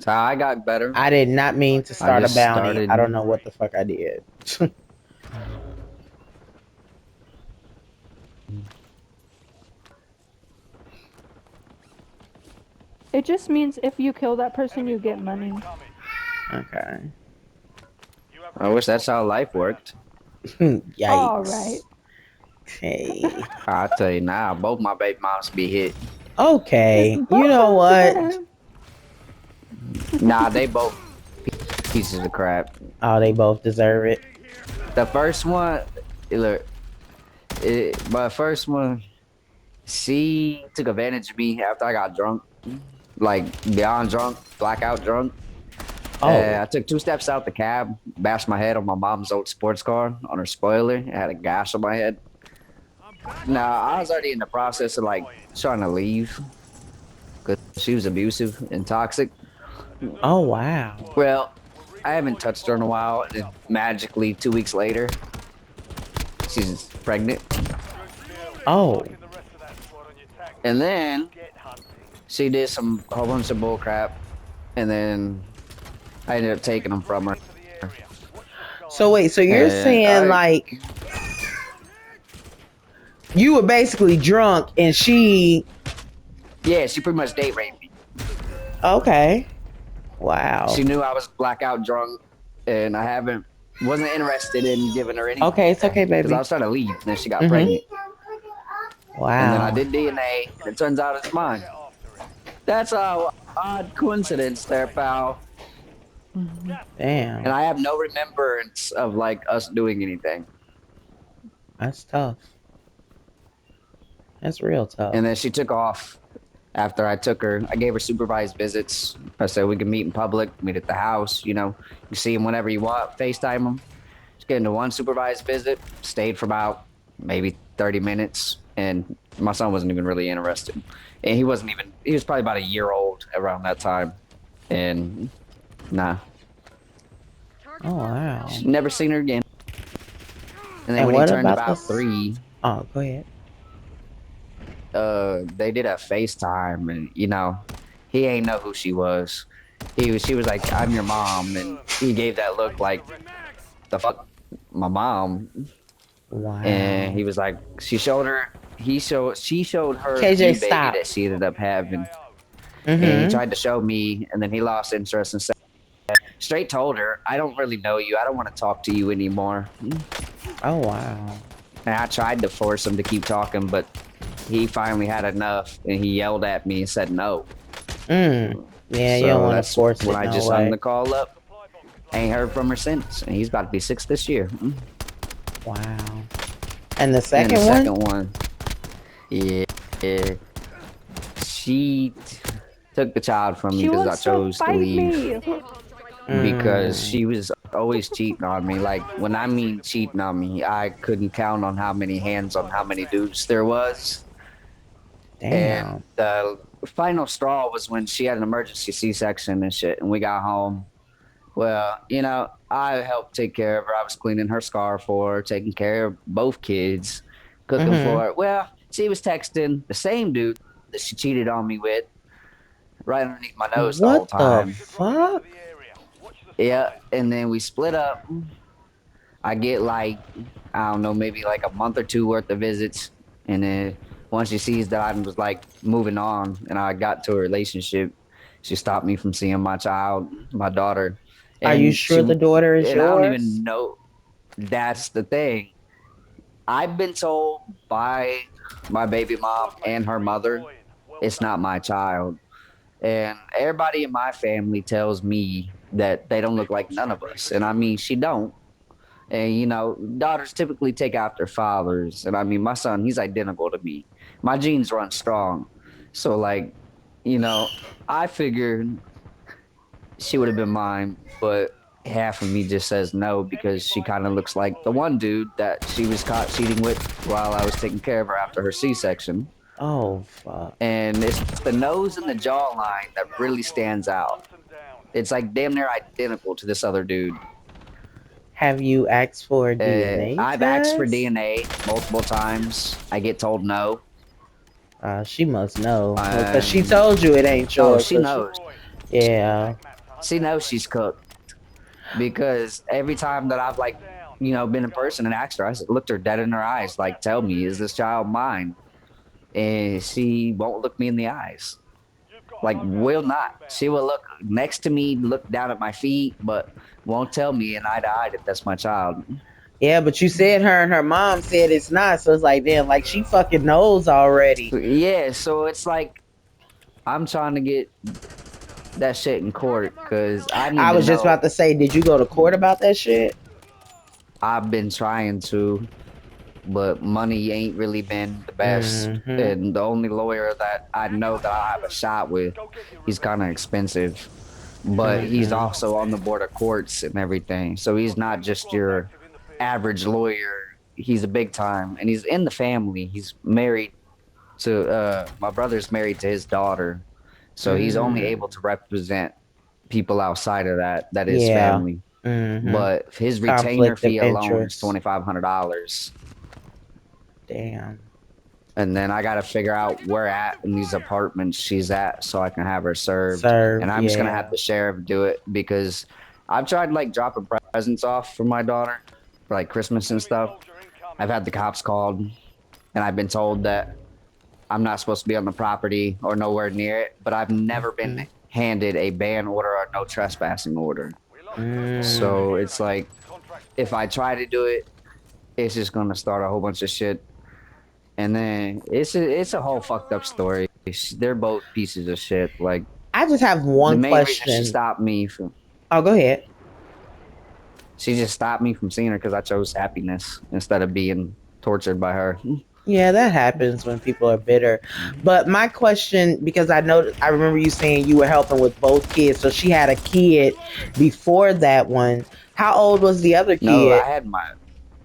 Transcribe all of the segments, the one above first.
So I got better. I did not mean to I start a just bounty. I started. don't know what the fuck I did. It just means if you kill that person, you get money. Okay. I wish that's how life worked. All right. Yikes. Okay. I tell you now, both my baby moms be hit. Okay. You Both know of what? them. Nah, they both pieces of crap. Oh, they both deserve it. The first one, look, my first one, she took advantage of me after I got drunk, like beyond drunk, blackout drunk. Oh. I took 2 steps out the cab, bashed my head on my mom's old sports car on her spoiler. I had a gash on my head. Now I was already in the process of like trying to leave because she was abusive and toxic. Oh, wow. Well, I haven't touched her in a while, and then magically 2 weeks later, she's pregnant. Oh. And then she did some whole bunch of bull crap, and then I ended up taking them from her. So wait, so you're And saying like you were basically drunk and she yeah, she pretty much date raped me. okay. She Wow. knew I was blackout drunk, and I haven't wasn't interested in giving her anything Okay, it's okay, because I baby. was trying to leave, and then she got Mm-hmm. pregnant. And then I Wow. did DNA, and it turns out it's mine. That's a odd coincidence there, pal. And Damn. I have no remembrance of like us doing anything. That's tough. That's real tough. And then she took off after I took her. I gave her supervised visits. I said we can meet in public, meet at the house. You see him whenever you want, FaceTime him. Just get into one supervised visit, stayed for about maybe 30 minutes. And my son wasn't even really interested. And he was probably about a year old around that time. And nah, Oh wow. never seen her again. And then And when he what turned about about this? 3, Oh, go ahead. they did a FaceTime, and he ain't know who she was. She was like, "I'm your mom," and he gave that look like, "The fuck, my mom?" And Wow. he was like, she showed her KJ, new baby stop. that she ended up having, and he Mm-hmm. tried to show me, and then he lost interest and said, straight told her, "I don't really know you. I don't want to talk to you anymore." Oh wow. And I tried to force him to keep talking, but he finally had enough, and he yelled at me and said no. Mm. Yeah, you don't So want to that's force when it I no just hung way. the call up. Ain't heard from her since, and he's about to be 6 this year. Wow. And the And the second one? second one, yeah, she took the child from me She because I wants to chose to fight leave me. because Mm. she was always cheating on me. Like when I mean cheating on me, I couldn't count on how many hands on how many dudes there was. And Damn. the final straw was when she had an emergency C-section and shit, and we got home. Well, I helped take care of her. I was cleaning her scar for her, taking care of both kids, cooking Mm-hmm. for her. Well, she was texting the same dude that she cheated on me with right underneath my nose the whole What the time. fuck? Yeah, and then we split up. I get like, I don't know, maybe like a month or two worth of visits. And then once she sees that I was like moving on and I got to a relationship, she stopped me from seeing my child, my daughter. Are you And sure the daughter is and I don't yours? even know. That's the thing. I've been told by my baby mom and her mother it's not my child. And everybody in my family tells me that they don't look like none of us. And I mean, she don't. And daughters typically take after fathers. And I mean, my son, he's identical to me. My genes run strong. So like, you know, I figured she would have been mine, but half of me just says no because she kind of looks like the one dude that she was caught cheating with while I was taking care of her after her C-section. Oh fuck. And it's the nose and the jawline that really stands out. It's like damn near identical to this other dude. Have you asked for a DNA I've asked for test? DNA multiple times. I get told no. She must know. Well, cause she And told you it ain't oh, yours. she So she. knows. Yeah. She knows she's cooked because every time that I've like, been in person and asked her, I looked her dead in her eyes, like, tell me, is this child mine? And she won't look me in the eyes. Like, will not. She will look next to me, look down at my feet, but won't tell me in eye to eye that that's my child. Yeah, but you said her and her mom said it's not, so it's like, damn, like she fucking knows already. So, yeah, so it's like I'm trying to get that shit in court because I need I to was just about know. to say, did you go to court about that shit? I've been trying to, but money ain't really been the best. Mm-hmm. And the only lawyer that I know that I have a shot with, he's kind of expensive, but he's Mm-hmm. also on the board of courts and everything. So he's not just your average lawyer. He's a big time, and he's in the family. He's married to my brother's married to his daughter, so he's only Mm-hmm. able to represent people outside of that is Yeah. family. Mm-hmm. But his retainer Conflict of fee alone is interest. $2,500. Damn. And then I got to figure out where at in these apartments she's at so I can have her served. And Served, I'm just gonna have yeah. the sheriff do it because I've tried like dropping presents off for my daughter for like Christmas and stuff. I've had the cops called and I've been told that I'm not supposed to be on the property or nowhere near it, but I've never been Mm-hmm. handed a ban order or no trespassing order. Mm. So it's like if I try to do it, it's just gonna start a whole bunch of shit. And then it's a whole fucked up story. They're both pieces of shit. Like I just have the one main reason question. Oh, go ahead. she just stopped me from seeing her because I chose happiness instead of being tortured by her. Yeah, that happens when people are bitter. But my question, because I remember you saying you were helping with both kids. So she had a kid before that one. How old was the other No, kid?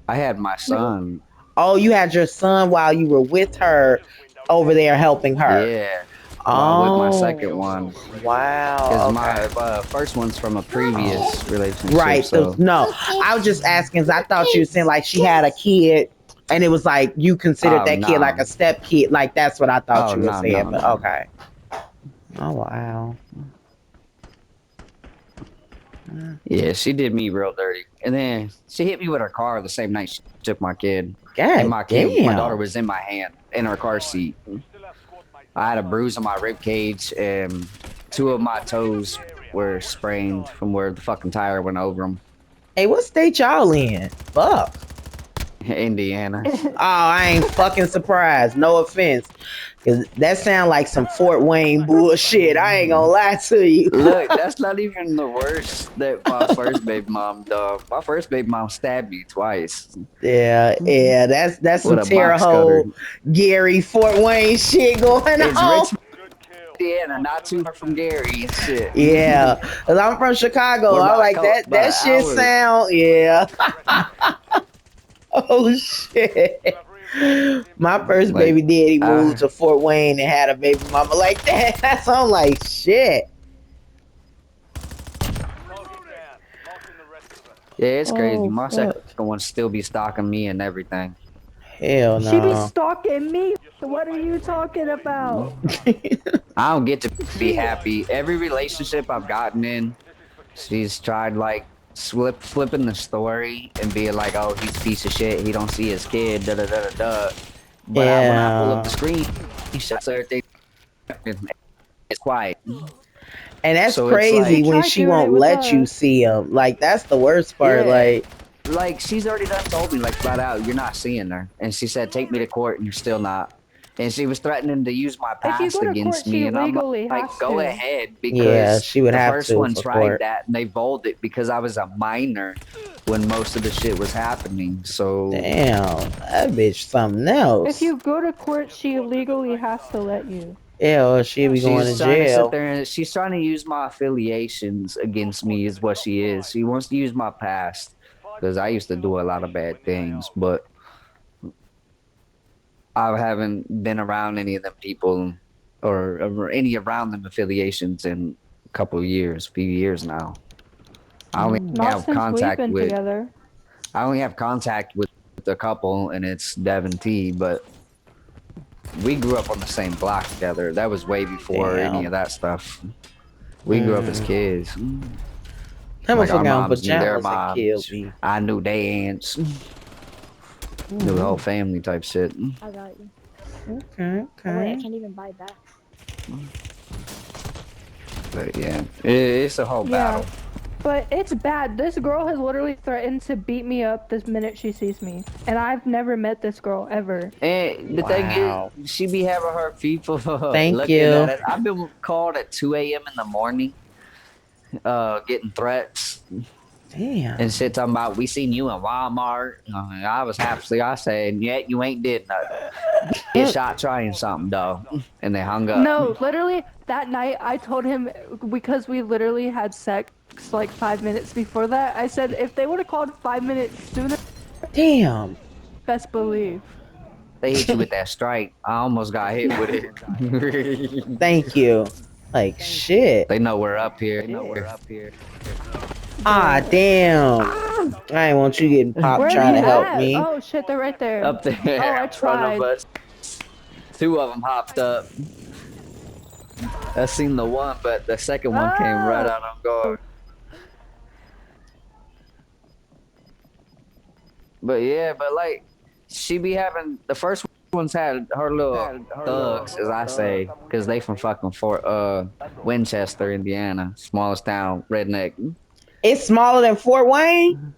I had my son. Oh, you had your son while you were with her over there helping her. Yeah, while with my second Oh, one because wow. my Okay. first one's from a previous relationship. Right. So No, I was just asking 'cause I thought you were saying like she had a kid and it was like you considered oh that kid like no, a step kid. Like that's what I thought oh you were no saying. no But no. okay. Oh, wow. Yeah, she did me real dirty. And then she hit me with her car the same night she took my kid. And God my daughter damn. was in my hand in her car seat. I had a bruise on my rib cage and two of my toes were sprained from where the fucking tire went over them. Hey, what state y'all in? Fuck. Indiana. Oh, I ain't fucking surprised. No offense. Cause that sound like some Fort Wayne bullshit. I ain't gonna lie to you. Look, that's not even the worst that my first baby mom done. My first baby mom stabbed me twice Yeah, that's some with a Terre box cutter. Haute, Gary, Fort Wayne shit going It's on. Richmond, Indiana, not too far from Gary and shit. Yeah, cause I'm from Chicago. We're I'm about, like that. about That an shit hour. sound. Yeah. Oh shit. My first Like, baby daddy moved uh, to Fort Wayne and had a baby mama like that. So I'm like, shit. yeah, it's crazy. Oh My second fuck. one still be stalking me and everything. Hell She be no. stalking me. What are you talking about? I don't get to be happy. Every relationship I've gotten in, she's tried like flipping the story and being like, "Oh, he's a piece of shit. He don't see his kid." Da da da da da. But when I pull up the Yeah. screen, he shuts everything. It's quiet. And that's So it's She crazy like, when tried she doing it won't with let you us. see him. Like that's the worst part. yeah, Like, like she's already done told me like flat out, you're not seeing her. And she said, take me to court, and you're still not. And she was threatening to use my If you past go to court, against she me, and I'm legally like, has go to. ahead, yeah, because she would the have first to one for tried court. that and they bowled it because I was a minor when most of the shit was happening. So Damn, that bitch something If else. you go to court, she legally has to let you. Yeah, or she'll be going to she's trying to sit jail. there and she's trying to use my affiliations against me, is what she is. She wants to use my past because I used to do a lot of bad things, but I haven't been around any of them people or any around them affiliations in a couple of years, few years now. I only Mm. Not have since we've contact been with together. I only have contact with a couple, and it's Dev and T, but we grew up on the same block together. That was way before any Damn. of that stuff. We grew up as kids. That Like our motherfucker on moms knew their pajamas and killed moms. me. I knew they aunts. Knew the whole family type shit. I got you. Okay, Oh wait, I okay. can't even buy that. But yeah, it's a whole Yeah. battle. But it's bad. This girl has literally threatened to beat me up this minute she sees me. And I've never met this girl ever. And the thing Wow. is, she be having her people Thank looking at you. it. I've been called at 2 a.m. in the morning, getting threats and Damn. shit talking about we seen you in Walmart. I was happily I said, yeah, you ain't did nothing. Get shot trying something though. And they hung up. No, literally, that night I told him, because we literally had sex like 5 minutes before that, I said if they would have called 5 minutes sooner, Damn. best believe. They hit you with that strike. I almost got hit with it. Thank you. Like shit. They know we're up here. Ah, damn. I ain't want you getting popped Where are trying you to help at? me. Oh shit, they're right there. Up there Oh, I in front of tried. us. Two of them hopped up. I seen the one, but the second one came right Oh. out on guard. But yeah, but like she be having the first ones had her little thugs, as I say, because they from fucking Fort Winchester, Indiana, smallest town, redneck. It's smaller than Fort Wayne?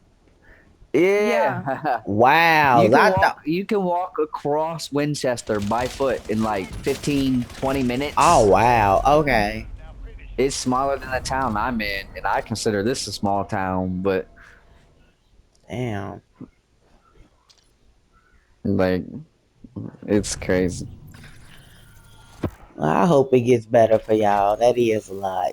Yeah. Wow. You can I walk thought. you can walk across Winchester by foot in like 15, 20 minutes. Oh wow. Okay. It's smaller than the town I'm in, and I consider this a small town, but Damn. like it's crazy. Well, I hope it gets better for y'all. That is a lot.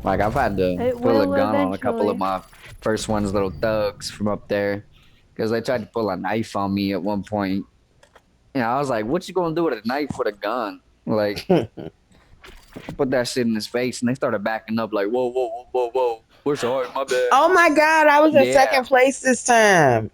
Like I've had to It pull a will gun on a couple of eventually. my first ones, little thugs from up there, because they tried to pull a knife on me at one point. I was like, "What you gonna do with a knife with a gun?" Like, I put that shit in his face, and they started backing up, like, "Whoa, whoa, whoa, whoa, whoa, we're sorry, my bad." Oh my god, I was in Yeah, second place this time.